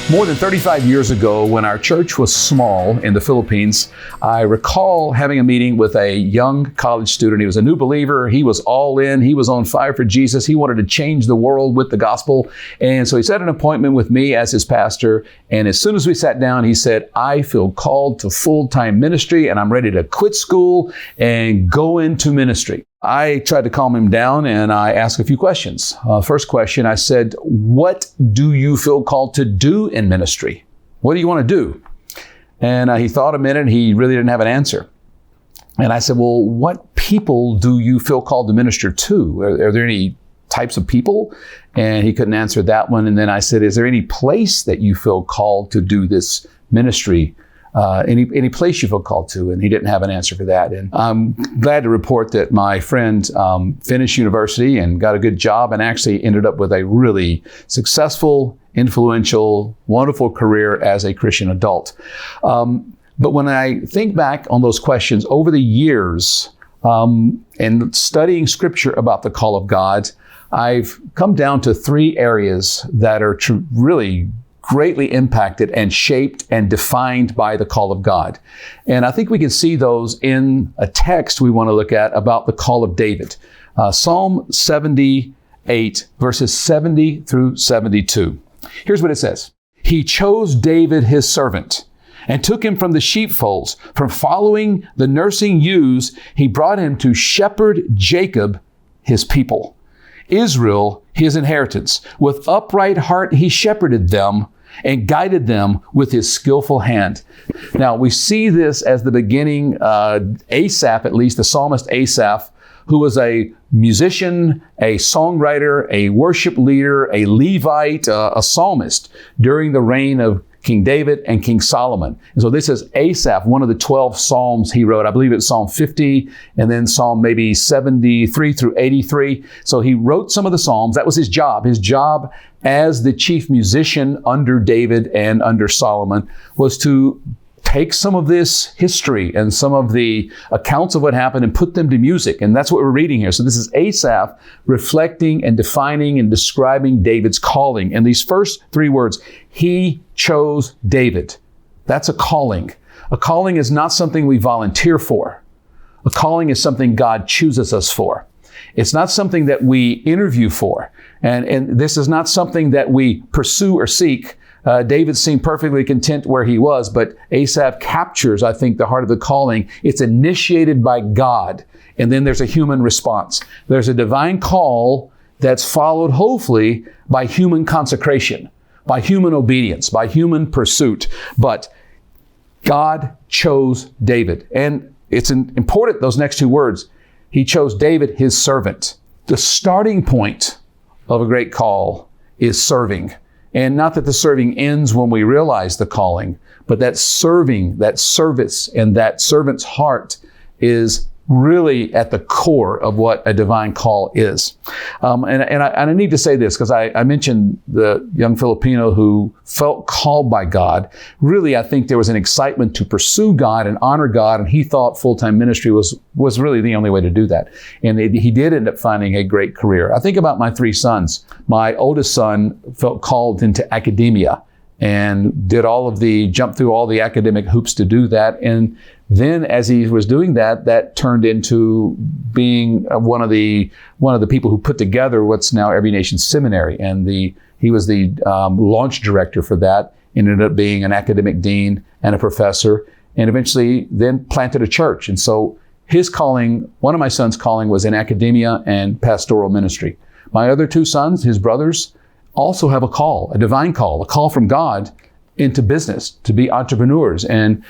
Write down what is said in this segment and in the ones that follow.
More than 35 years ago, when our church was small in the Philippines, I recall having a meeting with a young college student. He was a new believer. He was all in. He was on fire for Jesus. He wanted to change the world with the gospel. And so he set an appointment with me as his pastor. And as soon as we sat down, he said, "I feel called to full-time ministry, and I'm ready to quit school and go into ministry." I tried to calm him down, and I asked a few questions. First question, I said, "What do you feel called to do in ministry? What do you want to do?" And he thought a minute. He really didn't have an answer. And I said, "Well, what people do you feel called to minister to? Are there any types of people?" And he couldn't answer that one. And then I said, "Is there any place that you feel called to do this ministry? Any place you feel called to?" And he didn't have an answer for that. And I'm glad to report that my friend finished university and got a good job and actually ended up with a really successful, influential, wonderful career as a Christian adult. But when I think back on those questions over the years and studying Scripture about the call of God, I've come down to three areas that are really greatly impacted and shaped and defined by the call of God. And I think we can see those in a text we want to look at about the call of David. Psalm 78, verses 70 through 72. Here's what it says. "He chose David, his servant, and took him from the sheepfolds. From following the nursing ewes, he brought him to shepherd Jacob, his people, Israel, his inheritance. With upright heart, he shepherded them and guided them with his skillful hand." Now, we see this as the beginning, Asaph, at least the psalmist Asaph, who was a musician, a songwriter, a worship leader, a Levite, a psalmist during the reign of King David and King Solomon. And so this is Asaph, one of the 12 Psalms he wrote. I believe it's Psalm 50 and then Psalm maybe 73 through 83. So he wrote some of the Psalms. That was his job. His job as the chief musician under David and under Solomon was to take some of this history and some of the accounts of what happened and put them to music. And that's what we're reading here. So this is Asaph reflecting and defining and describing David's calling. And these first three words, he chose David. That's a calling. A calling is not something we volunteer for. A calling is something God chooses us for. It's not something that we interview for. And this is not something that we pursue or seek. David seemed perfectly content where he was, but Asaph captures, I think, the heart of the calling. It's initiated by God, and then there's a human response. There's a divine call that's followed, hopefully, by human consecration, by human obedience, by human pursuit. But God chose David. And it's important, those next two words. He chose David, his servant. The starting point of a great call is serving. And not that the serving ends when we realize the calling, but that serving, that service, and that servant's heart is really at the core of what a divine call is. And I need to say this because I mentioned the young Filipino who felt called by God. Really, I think there was an excitement to pursue God and honor God, and he thought full-time ministry was really the only way to do that. And he did end up finding a great career. I think about my three sons. My oldest son felt called into academia and jumped through all the academic hoops to do that. And then as he was doing that, that turned into being one of the people who put together what's now Every Nation Seminary. And he was the launch director for that, ended up being an academic dean and a professor, and eventually then planted a church. And so his calling, one of my sons' calling, was in academia and pastoral ministry. My other two sons, his brothers, also have a call, a divine call, a call from God into business, to be entrepreneurs. And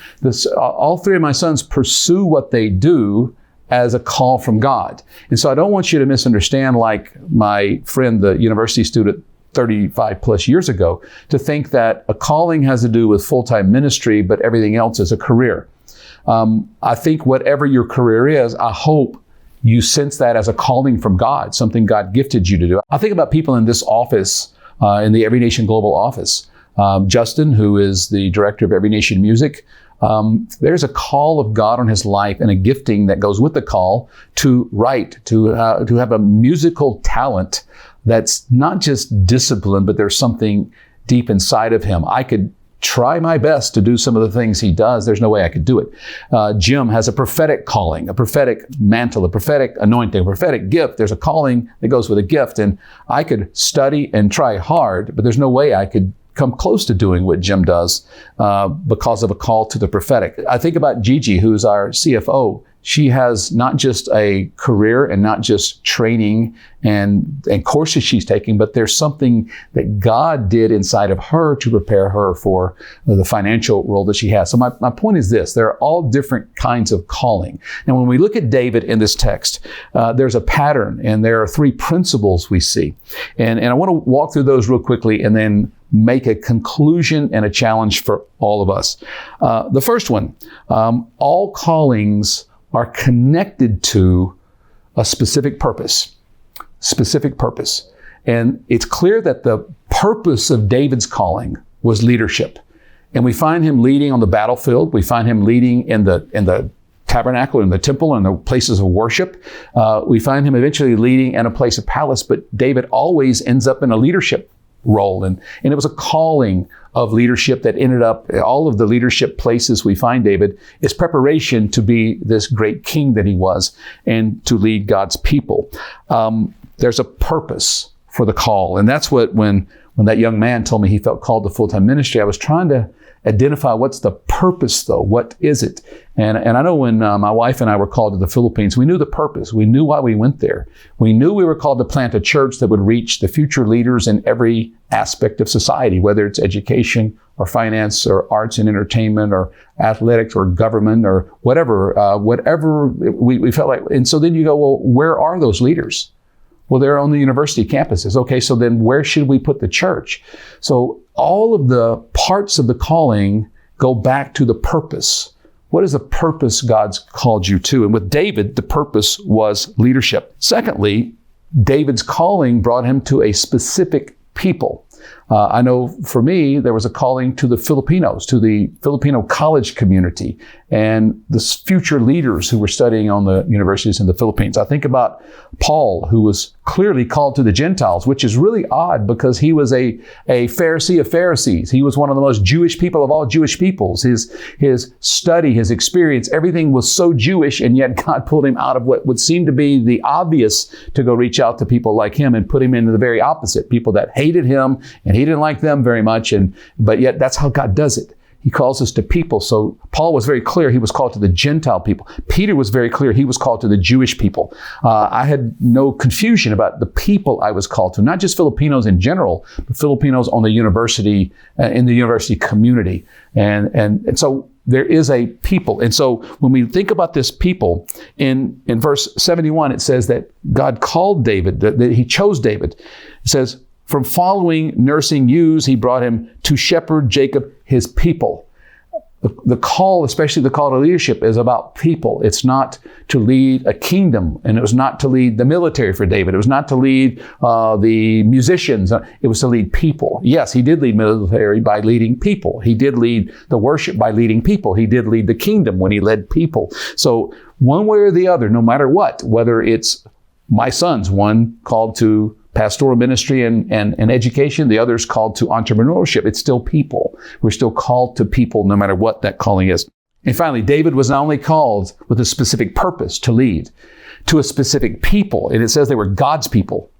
all three of my sons pursue what they do as a call from God. And so I don't want you to misunderstand, like my friend, the university student 35 plus years ago, to think that a calling has to do with full-time ministry, but everything else is a career. I think whatever your career is, I hope you sense that as a calling from God, something God gifted you to do. I think about people in this office, in the Every Nation Global office. Justin, who is the director of Every Nation Music, there's a call of God on his life and a gifting that goes with the call to write, to have a musical talent that's not just discipline, but there's something deep inside of him. I could try my best to do some of the things he does. There's no way I could do it. Jim has a prophetic calling, a prophetic mantle, a prophetic anointing, a prophetic gift. There's a calling that goes with a gift. And I could study and try hard, but there's no way I could come close to doing what Jim does because of a call to the prophetic. I think about Gigi, who's our CFO. She has not just a career and not just training and courses she's taking, but there's something that God did inside of her to prepare her for the financial role that she has. So my point is this: there are all different kinds of calling. Now, when we look at David in this text, there's a pattern, and there are 3 principles we see. And I want to walk through those real quickly and then make a conclusion and a challenge for all of us. The first one, all callings are connected to a specific purpose. Specific purpose. And it's clear that the purpose of David's calling was leadership. And we find him leading on the battlefield. We find him leading in the tabernacle, in the temple, and the places of worship. We find him eventually leading in a place of palace, but David always ends up in a leadership role. And it was a calling of leadership that ended up, all of the leadership places we find David is preparation to be this great king that he was and to lead God's people. There's a purpose for the call. And that's what, when that young man told me he felt called to full-time ministry, I was trying to identify what's the purpose though. What is it? And I know when my wife and I were called to the Philippines, we knew the purpose. We knew why we went there. We knew we were called to plant a church that would reach the future leaders in every aspect of society, whether it's education or finance or arts and entertainment or athletics or government or whatever we felt like. And so then you go, well, where are those leaders? Well, they're on the university campuses. Okay, so then where should we put the church? So all of the parts of the calling go back to the purpose. What is the purpose God's called you to? And with David, the purpose was leadership. Secondly, David's calling brought him to a specific people. I know for me, there was a calling to the Filipinos, to the Filipino college community, and the future leaders who were studying on the universities in the Philippines. I think about Paul, who was clearly called to the Gentiles, which is really odd because he was a Pharisee of Pharisees. He was one of the most Jewish people of all Jewish peoples. His study, his experience, everything was so Jewish, and yet God pulled him out of what would seem to be the obvious to go reach out to people like him and put him into the very opposite, people that hated him and he didn't like them very much. But yet that's how God does it. He calls us to people. So Paul was very clear. He was called to the Gentile people. Peter was very clear. He was called to the Jewish people. I had no confusion about the people I was called to, not just Filipinos in general, but Filipinos on the university, in the university community. And so there is a people. And so when we think about this people, in verse 71, it says that God called David, that he chose David. It says, from following nursing ewes, he brought him to shepherd Jacob, his people. The call, especially the call to leadership, is about people. It's not to lead a kingdom, and it was not to lead the military for David. It was not to lead the musicians. It was to lead people. Yes, he did lead military by leading people. He did lead the worship by leading people. He did lead the kingdom when he led people. So one way or the other, no matter what, whether it's my sons, one called to pastoral ministry and education, the other's called to entrepreneurship. It's still people. We're still called to people no matter what that calling is. And finally, David was not only called with a specific purpose to lead, to a specific people, and it says they were God's people,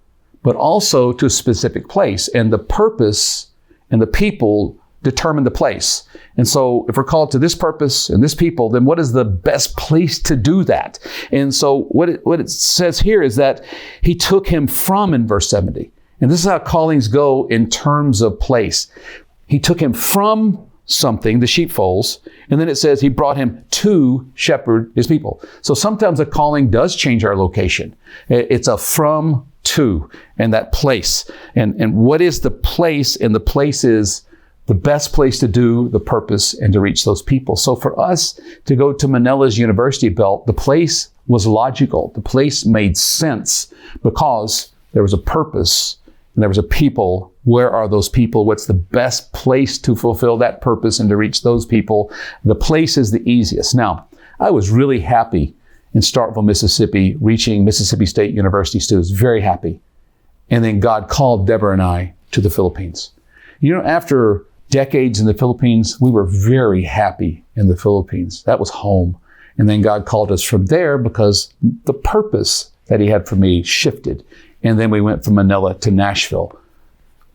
but also to a specific place. And the purpose and the people determine the place. And so if we're called to this purpose and this people, then what is the best place to do that? And so what it says here is that he took him from, in verse 70. And this is how callings go in terms of place. He took him from something, the sheepfolds, and then it says he brought him to shepherd his people. So sometimes a calling does change our location. It's a from to, and that place. And what is the place? And the place is the best place to do the purpose and to reach those people. So for us to go to Manila's University Belt, the place was logical. The place made sense because there was a purpose and there was a people. Where are those people? What's the best place to fulfill that purpose and to reach those people? The place is the easiest. Now, I was really happy in Starkville, Mississippi, reaching Mississippi State University students, very happy. And then God called Deborah and I to the Philippines. After decades in the Philippines, we were very happy in the Philippines. That was home. And then God called us from there because the purpose that He had for me shifted. And then we went from Manila to Nashville.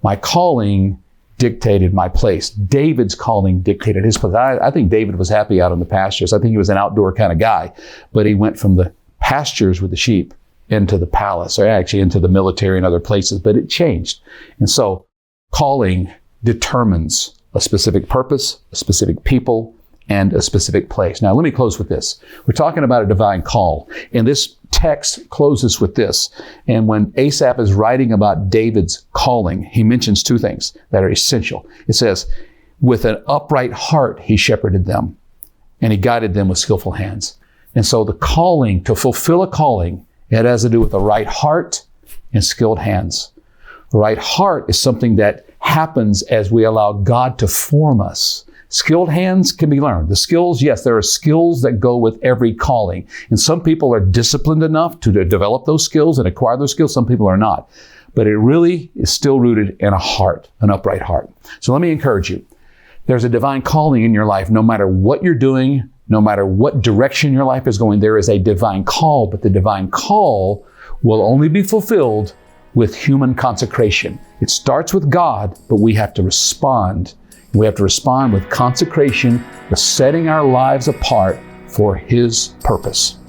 My calling dictated my place. David's calling dictated his place. I think David was happy out in the pastures. I think he was an outdoor kind of guy, but he went from the pastures with the sheep into the palace, or actually into the military and other places, but it changed. And so calling determines a specific purpose, a specific people, and a specific place. Now, let me close with this. We're talking about a divine call, and this text closes with this. And when Asaph is writing about David's calling, he mentions two things that are essential. It says, with an upright heart, he shepherded them, and he guided them with skillful hands. And so the calling, to fulfill a calling, it has to do with the right heart and skilled hands. The right heart is something that happens as we allow God to form us. Skilled hands can be learned. The skills, yes, there are skills that go with every calling. And some people are disciplined enough to develop those skills and acquire those skills. Some people are not. But it really is still rooted in a heart, an upright heart. So let me encourage you. There's a divine calling in your life. No matter what you're doing, no matter what direction your life is going, there is a divine call. But the divine call will only be fulfilled with human consecration. It starts with God, but we have to respond. We have to respond with consecration, with setting our lives apart for His purpose.